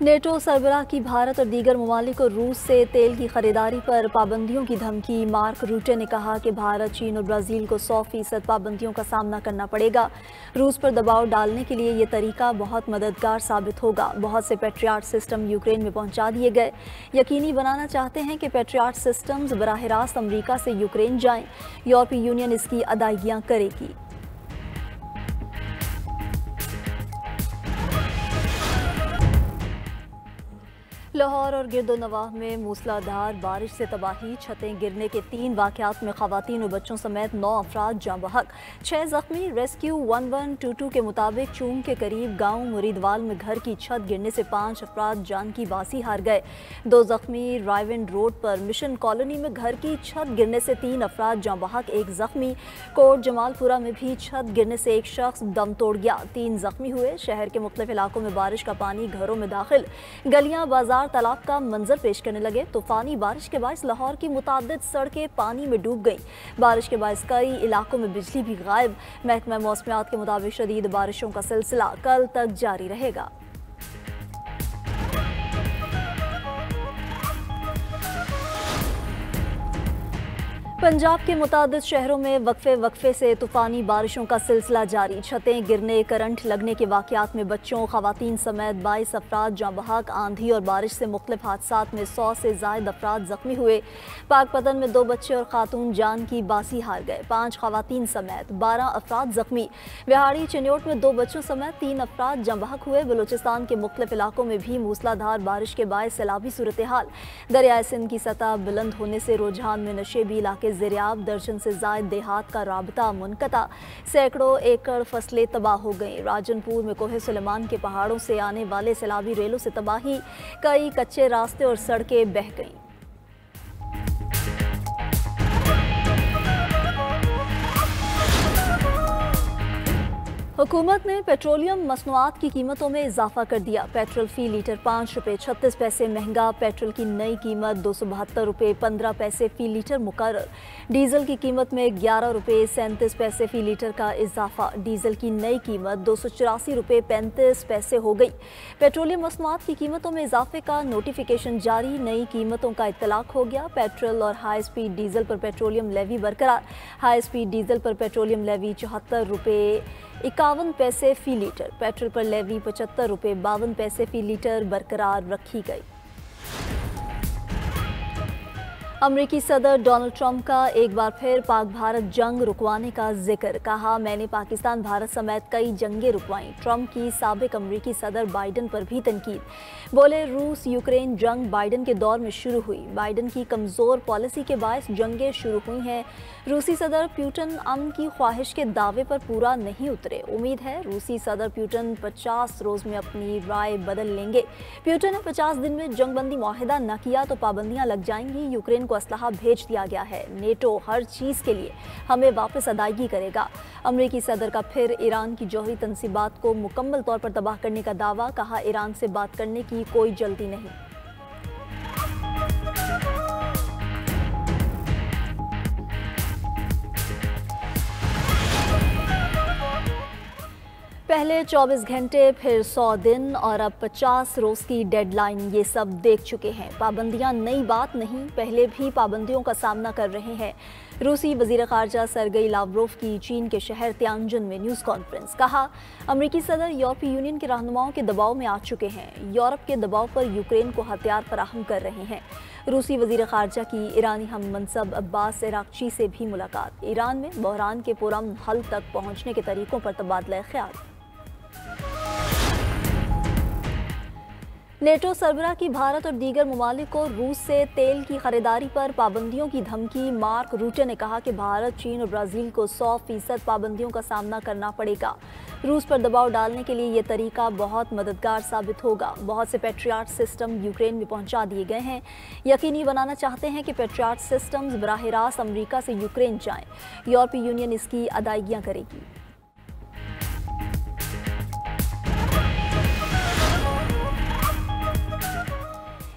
NATO सरबराह की भारत और दीगर ममालिक को रूस से तेल की खरीदारी पर पाबंदियों की धमकी। मार्क रूटे ने कहा कि भारत, चीन और ब्राज़ील को 100% पाबंदियों का सामना करना पड़ेगा। रूस पर दबाव डालने के लिए ये तरीका बहुत मददगार साबित होगा। बहुत से पेट्रियाट सिस्टम यूक्रेन में पहुंचा दिए गए। यकीनी बनाना चाहते हैं कि पेट्रियाट सिस्टम्स बराह रास्त अमरीका से यूक्रेन जाएं। यूरोपीय यूनियन इसकी अदायगियाँ करेगी। लाहौर और गिरदोनवाह में मूसलाधार बारिश से तबाही, छतें गिरने के 3 वाक़यात में ख़वातीन और बच्चों समेत 9 अफराद जाँ बहक, 6 ज़ख्मी। रेस्क्यू 1122 के मुताबिक चूम के करीब गांव मुरीदवाल में घर की छत गिरने से 5 अफराद जान की बासी हार गए। 2 ज़ख्मी। रायविंड रोड पर मिशन कॉलोनी में घर की छत गिरने से 3 अफराद जाँ बहक, 1 ज़ख्मी। कोट जमालपुरा में भी छत गिरने से 1 शख्स दम तोड़ गया, 3 ज़ख्मी हुए। शहर के मुख्तलिफ इलाकों में बारिश का पानी घरों में दाखिल, गलियाँ बाजार तालाब का मंजर पेश करने लगे। तूफानी बारिश के बायस लाहौर की मुतादिद सड़कें पानी में डूब गईं। बारिश के बायस कई इलाकों में बिजली भी गायब। महकमा मौसमियात के मुताबिक शदीद बारिशों का सिलसिला कल तक जारी रहेगा। पंजाब के मुतादिद शहरों में वक्फे से तूफ़ानी बारिशों का सिलसिला जारी। छतें गिरने, करंट लगने के वाक़यात में बच्चों, ख़वातीन समेत 22 अफराद जाँ बहक। आंधी और बारिश से मुख्तलिफ हादसात में 100 से ज़ायद अफराद ज़ख्मी हुए। पाकपतन में 2 बच्चे और खातून जान की बासी हार गए, 5 ख़वातीन समेत 12 अफराद ज़ख्मी। बिहाड़ी चिन्योट में 2 बच्चों समेत 3 अफराद जाँ बहक हुए। बलूचिस्तान के मुख्तलिफ इलाकों में भी मूसलाधार बारिश के बायस सैलाबी सूरत हाल। दरियाए सिंध की सतह बुलंद होने से रुझान में नशेबी इलाके ज़ेरियाब, दर्जन से ज़ायद देहात का राबता मुनक़ता। सैकड़ों एकड़ फसलें तबाह हो गईं। राजनपुर में कोहे सुलेमान के पहाड़ों से आने वाले सैलाबी रेलों से तबाही, कई कच्चे रास्ते और सड़कें बह गईं। हुकूमत ने पेट्रोलियम मसनूआत की कीमतों में इजाफा कर दिया। पेट्रोल फ़ी लीटर 5 रुपये 36 पैसे महंगा। पेट्रोल की नई कीमत 272 रुपये 15 पैसे फ़ी लीटर मुकर्रर। डीजल की कीमत में 11 रुपये 37 पैसे फ़ी लीटर का इजाफा। डीजल की नई कीमत 284 रुपये 35 पैसे हो गई। पेट्रोलियम मसनूआत की कीमतों में इजाफे का नोटिफिकेशन जारी, नई कीमतों का इत्तलाक हो गया। पेट्रोल और हाई स्पीड डीजल पर पेट्रोलियम लेवी बरकरार। हाई स्पीड डीजल पर पेट्रोलियम लेवी 74 रुपये 51 पैसे फ़ी लीटर, पेट्रोल पर लेवी 75 रुपये 52 पैसे फ़ी लीटर बरकरार रखी गई। अमरीकी सदर डोनाल्ड ट्रंप का एक बार फिर पाक भारत जंग रुकवाने का जिक्र। कहा, मैंने पाकिस्तान भारत समेत कई जंगें रुकवाईं। ट्रंप की साबिक अमरीकी सदर बाइडन पर भी तनकीद। बोले, रूस यूक्रेन जंग बाइडन के दौर में शुरू हुई। बाइडन की कमज़ोर पॉलिसी के बायस जंगें शुरू हुई हैं। रूसी सदर पुतिन अमन की ख्वाहिश के दावे पर पूरा नहीं उतरे। उम्मीद है रूसी सदर पुतिन 50 रोज़ में अपनी राय बदल लेंगे। पुतिन ने 50 दिन में जंगबंदी मुआहिदा न किया तो पाबंदियां लग जाएंगी। यूक्रेन को असलहा भेज दिया गया है। नेटो हर चीज़ के लिए हमें वापस अदायगी करेगा। अमरीकी सदर का फिर ईरान की जौहरी तंसीबात को मुकम्मल तौर पर तबाह करने का दावा। कहा, ईरान से बात करने की कोई जल्दी नहीं। पहले 24 घंटे, फिर 100 दिन और अब 50 रोज़ की डेडलाइन, ये सब देख चुके हैं। पाबंदियां नई बात नहीं, पहले भी पाबंदियों का सामना कर रहे हैं। रूसी वज़ीर ख़ारजा सरगई लावरोव की चीन के शहर तियानजिन में न्यूज़ कॉन्फ्रेंस। कहा, अमरीकी सदर यूरोपीय यूनियन के रहनुमाओं के दबाव में आ चुके हैं। यूरोप के दबाव पर यूक्रेन को हथियार फराहम कर रहे हैं। रूसी वज़ीर ख़ारजा की ईरानी हम मनसब अब्बास इराक़ची से भी मुलाकात। ईरान में बहरान के पुरअमन हल तक पहुँचने के तरीक़ों पर तबादला ख़्याल। नेटो सरबराह की भारत और दीगर ममालिक को रूस से तेल की खरीदारी पर पाबंदियों की धमकी। मार्क रूटे ने कहा कि भारत, चीन और ब्राज़ील को 100% पाबंदियों का सामना करना पड़ेगा। रूस पर दबाव डालने के लिए ये तरीका बहुत मददगार साबित होगा। बहुत से पेट्रियाट सिस्टम यूक्रेन में पहुंचा दिए गए हैं। यकीनी बनाना चाहते हैं कि पेट्रियाट सिस्टम्स बराह रास्त अमरीका से यूक्रेन जाएं। यूरोपीय यूनियन इसकी अदायगियाँ करेगी।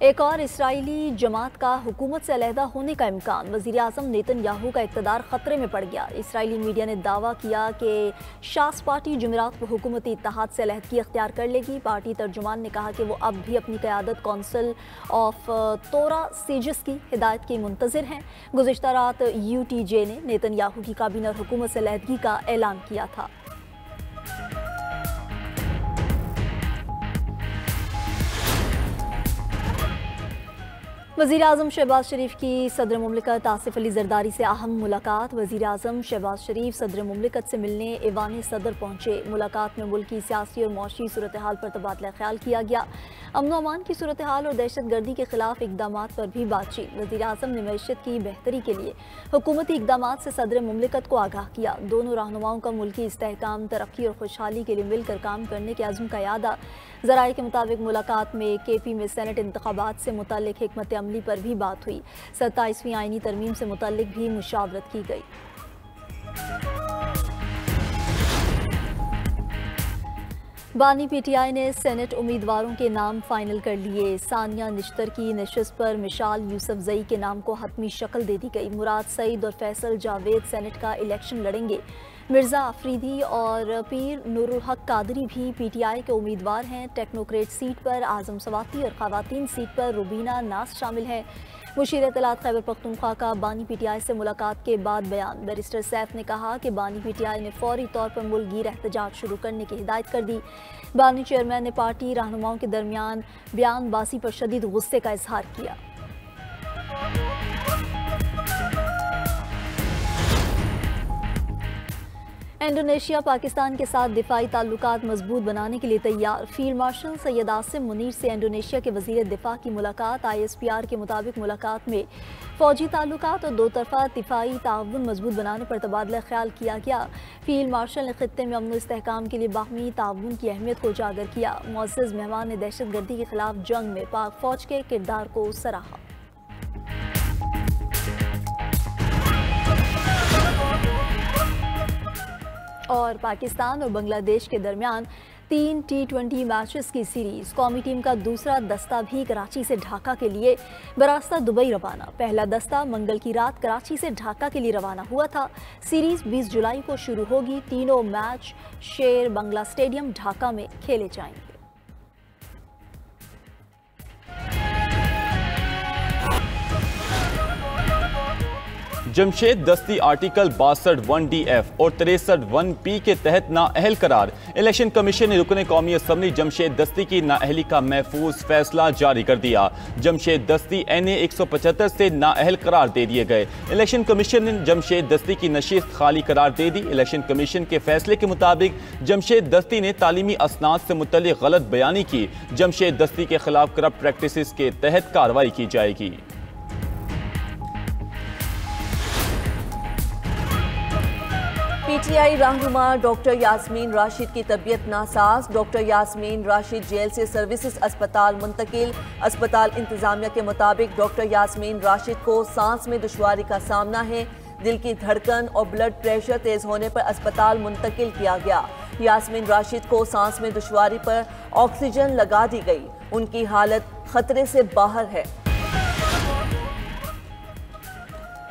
एक और इसराइली जमात का हुकूमत से अलहदा होने का इम्कान। वज़ीर आज़म नेतन्याहू का इक़्तिदार ख़तरे में पड़ गया। इसराइली मीडिया ने दावा किया कि शास पार्टी जुमेरात को हुकूमती इत्तेहाद से अलहदगी अख्तियार कर लेगी। पार्टी तर्जुमान ने कहा कि वो अब भी अपनी क़यादत कौंसिल ऑफ तोरा सेजिस की हिदायत की मुंतज़िर हैं। गुज़िश्ता रात UTJ ने नेतन्याहू की काबीना और हुकूमत से अलहदगी का ऐलान किया था। वज़ीर आज़म शहबाज शरीफ की सदर मुमलिकत आसिफ अली जरदारी से अहम मुलाकात। वज़ीर आज़म शहबाज शरीफ सदर मुमलिकत से मिलने ऐवान सदर पहुँचे। मुलाकात में मुल्क की सियासी और मौशी सूरत हाल पर तबादला ख्याल किया गया। अमन अमान की सूरत हाल और दहशत गर्दी के खिलाफ इकदाम पर भी बातचीत। वज़ीर आज़म ने मईशत की बेहतरी के लिए हुकूमती इकदाम से सदर मुमलिकत को आगाह किया। दोनों रहनुमाओं का मुल्की इस्तेहकाम, तरक्की और खुशहाली के लिए मिलकर काम करने के अज़्म का यादा। ज़राए के मुताबिक मुलाकात में KP में सेनेट इंतखाबात से मुताल्लिक हिकमत अमली पर भी बात हुई। 27वीं आईनी तरमीम से मुताल्लिक भी मुशावरत की गई। बानी PTI ने सेनेट उम्मीदवारों के नाम फाइनल कर लिए। सानिया निश्तर की नशिस्त पर मिशाल यूसुफजई के नाम को हतमी शक्ल दे दी गई। मुराद सईद और फैसल जावेद सेनेट का इलेक्शन लड़ेंगे। मिर्ज़ा अफरीदी और पीर नूरुल हक कादरी भी PTI के उम्मीदवार हैं। टेक्नोक्रेट सीट पर आज़म सवाती और ख़वातीन सीट पर रुबीना नास शामिल हैं। मुशीर इत्तलात खैबर पख्तूनख्वा का बानी PTI से मुलाकात के बाद बयान। बैरिस्टर सैफ ने कहा कि बानी PTI ने फौरी तौर पर मुल्कगीर एहतजाज शुरू करने की हिदायत कर दी। बानी चेयरमैन ने पार्टी रहनुमाओं के दरमियान बयानबाजी पर शदीद गुस्से का इजहार किया। इंडोनेशिया पाकिस्तान के साथ दिफाई ताल्लुकात मजबूत बनाने के लिए तैयार। फील्ड मार्शल सैयद आसिम मुनीर से इंडोनेशिया के वज़ीर दिफा की मुलाकात। ISPR के मुताबिक मुलाकात में फ़ौजी ताल्लुकात और दो तरफ़ा दिफाई ताउन मजबूत बनाने पर तबादला ख्याल किया गया। फील्ड मार्शल ने खित्ते में अमन इस्तेहकाम के लिए बाहमी ताउन की अहमियत को उजागर किया। मुअज़्ज़ज़ मेहमान ने दहशत गर्दी के खिलाफ जंग में पाक फ़ौज के किरदार को सराहा। और पाकिस्तान और बांग्लादेश के दरमियान 3 T20 मैचेस की सीरीज। कौमी टीम का दूसरा दस्ता भी कराची से ढाका के लिए बरास्ता दुबई रवाना। पहला दस्ता मंगल की रात कराची से ढाका के लिए रवाना हुआ था। सीरीज 20 जुलाई को शुरू होगी। तीनों मैच शेर बंगला स्टेडियम ढाका में खेले जाएंगे। जमशेद दस्ती आर्टिकल 62 1DF और 63 1P के तहत नाअहल करार। इलेक्शन कमीशन ने रुकने कौमी असम्बली जमशेद दस्ती की नाअहली का महफूज फैसला जारी कर दिया। जमशेद दस्ती NA 175 से नाअहल करार दे दिए गए। इलेक्शन कमीशन ने जमशेद दस्ती की नशिस्त खाली करार दे दी। इलेक्शन कमीशन के फैसले के मुताबिक जमशेद दस्ती ने तालीमी असनाद से मुतल्लिक गलत बयानी की। जमशेद दस्ती के खिलाफ करप्ट प्रैक्टिसेस के तहत कार्रवाई की जाएगी। PTI रहनुमा डॉक्टर यास्मीन राशिद की तबीयत नासाज। डॉक्टर यास्मीन राशिद जेल से सर्विसेज अस्पताल मुंतकिल। अस्पताल इंतजामिया के मुताबिक डॉक्टर यास्मीन राशिद को सांस में दुश्वारी का सामना है। दिल की धड़कन और ब्लड प्रेशर तेज होने पर अस्पताल मुंतकिल किया गया। यास्मीन राशिद को सांस में दुश्वारी पर ऑक्सीजन लगा दी गई। उनकी हालत खतरे से बाहर है।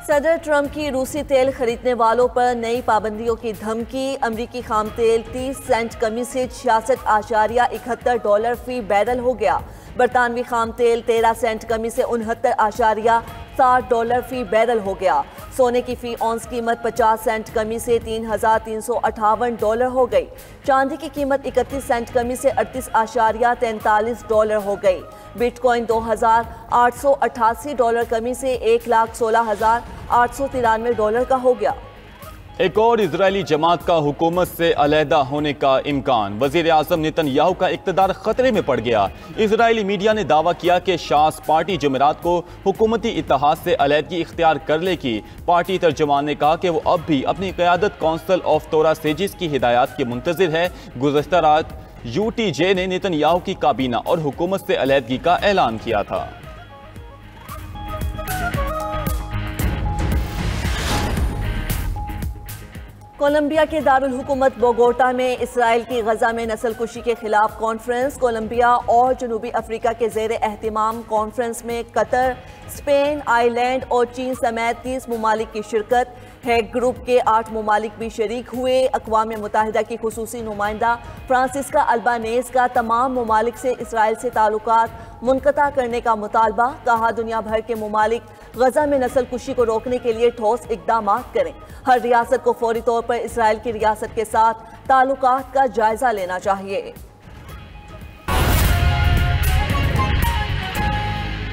सदर ट्रंप की रूसी तेल खरीदने वालों पर नई पाबंदियों की धमकी। अमरीकी खाम तेल 30 सेंट कमी से $66.71 फी बैरल हो गया। बरतानवी खाम तेल 13 सेंट कमी से $69.60 फी बैरल हो गया। सोने की फी औंस कीमत 50 सेंट कमी से $3,358 हो गई। चांदी की कीमत 31 सेंट कमी से $38.43 हो गई। बिटकॉइन $2,888 कमी से $1,16,893 का हो गया। एक और इजरायली जमात का हुकूमत से अलहदा होने का इम्कान। वज़ीर आज़म नेतन्याहू का इक़्तिदार खतरे में पड़ गया। इजरायली मीडिया ने दावा किया कि शास पार्टी जुमेरात को हुकूमती इत्तेहाद से अलहदगी इख्तियार कर लेगी। पार्टी तर्जुमान ने कहा कि वो अब भी अपनी क़यादत कौंसिल ऑफ तोरा सेजिस की हिदायत के मुंतज़िर है। गुज़श्ता रात UTJ ने नेतन्याहू की काबीना और हुकूमत से अलहदगी का ऐलान किया था। कोलंबिया के दारुल हुकूमत बोगोटा में इसराइल की गजा में नस्लकुशी के खिलाफ कॉन्फ्रेंस। कोलंबिया और जनूबी अफ्रीका के जेर एहतिमाम कॉन्फ्रेंस में कतर, स्पेन, आयरलैंड और चीन समेत 30 ममालिक की शिरकत है। ग्रुप के 8 ममालिक भी शरीक हुए। अक़वाम मुत्तहिदा की खुसूसी नुमाइंदा फ्रांसिस्का अल्बानेज़ का तमाम ममालिक से इसराइल से ताल्लुकात मुनक़ता करने का मुतालबा। कहा दुनिया भर के ममालिक गजा में नस्लकुशी को रोकने के लिए ठोस इक़दाम करें। हर रियासत को फौरी तौर पर इसराइल की रियासत के साथ ताल्लुकात का जायजा लेना चाहिए।